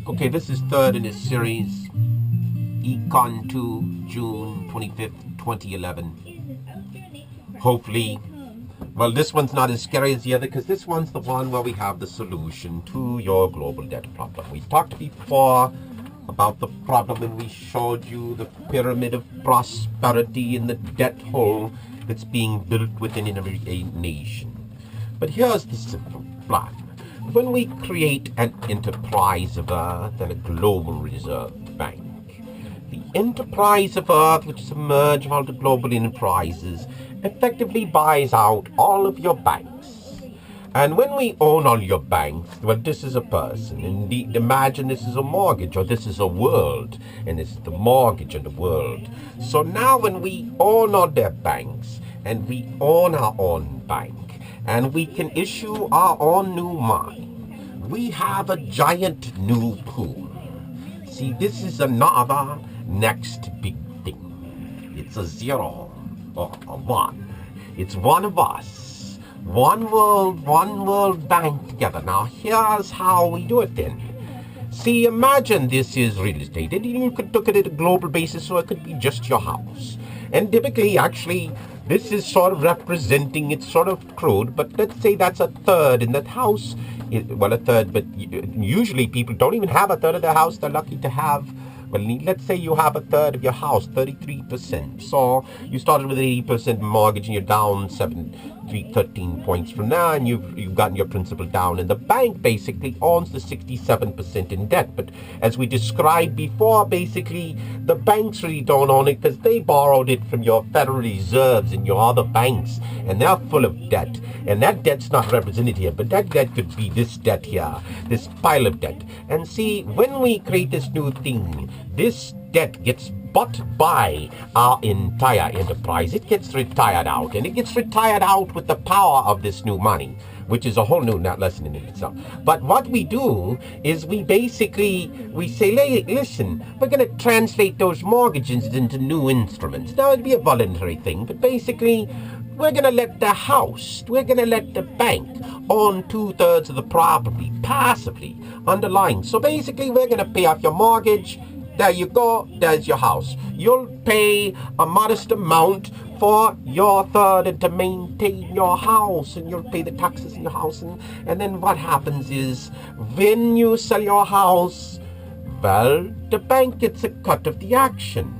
Okay, this is third in this series, Econ 2, June 25th, 2011. Hopefully, well, this one's not as scary as the other because this one's the one where we have the solution to your global debt problem. We talked before about the problem when we showed you the pyramid of prosperity and the debt hole that's being built within a nation. But here's the simple plan. When we create an enterprise of Earth and a global reserve bank, the enterprise of Earth, which is a merge of all the global enterprises, effectively buys out all of your banks. And when we own all your banks, well, this is a person. Indeed, imagine this is a mortgage, or this is a world, and it's the mortgage of the world. So now when we own all their banks, and we own our own bank, and we can issue our own new money, we have a giant new pool. See, this is another next big thing. It's a zero or a one. It's one of us. One world bank together. Now, here's how we do it then. See, imagine this is real estate. And you could look at it at a global basis, so it could be just your house. And typically, actually, this is sort of representing, it's sort of crude, but let's say that's a third in that house. Well, a third, but usually people don't even have a third of their house. They're lucky to have, well, let's say you have a third of your house, 33%. So you started with an 80% mortgage and you're down 13 points from now, and you've gotten your principal down. And the bank basically owns the 67% in debt. But as we described before, basically the banks really don't own it because they borrowed it from your Federal Reserves and your other banks, and they're full of debt. And that debt's not represented here, but that debt could be this debt here, this pile of debt. And see, when we create this new thing, this debt gets bought by our entire enterprise. It gets retired out, and it gets retired out with the power of this new money, which is a whole new lesson in itself. But what we do is we say, listen, we're going to translate those mortgages into new instruments. Now, it'd be a voluntary thing, but basically, we're going to let the bank own 2/3 of the property, passively, underlying. So basically, we're going to pay off your mortgage. There you go, there's your house. You'll pay a modest amount for your third and to maintain your house, and you'll pay the taxes in your house. And then what happens is, when you sell your house, well, the bank gets a cut of the action.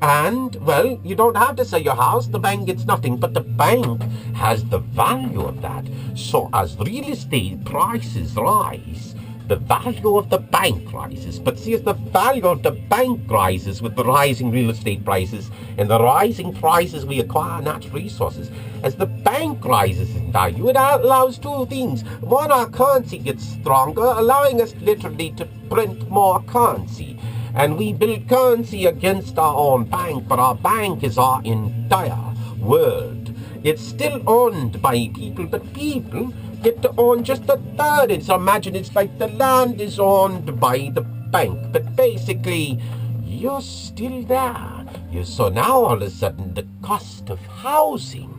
And, well, you don't have to sell your house, the bank gets nothing, but the bank has the value of that. So as real estate prices rise, the value of the bank rises. But see, as the value of the bank rises with the rising real estate prices and the rising prices we acquire natural resources, as the bank rises in value, it allows two things. One, our currency gets stronger, allowing us literally to print more currency. And we build currency against our own bank, but our bank is our entire world. It's still owned by people, but people get to own just a third. And so imagine it's like the land is owned by the bank, but basically you're still there. So now all of a sudden the cost of housing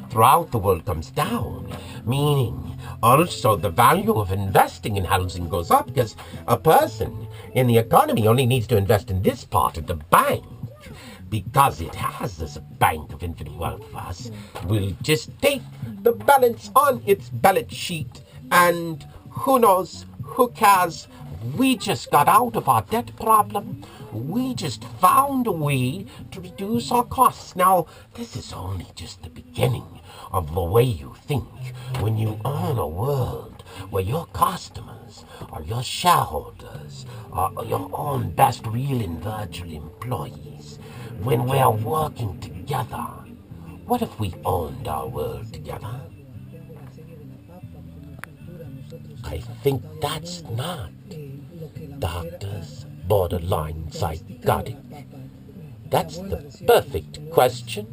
throughout the world comes down, meaning also the value of investing in housing goes up, because a person in the economy only needs to invest in this part of the bank, because it has this bank of infinite wealth for us. We'll just take the balance on its balance sheet, and who knows, who cares? We just got out of our debt problem. We just found a way to reduce our costs. Now, this is only just the beginning of the way you think when you own a world where your customers are your shareholders, are your own best real and virtual employees. When we're working together, what if we owned our world together? I think that's not doctors, borderline psychotic. That's the perfect question.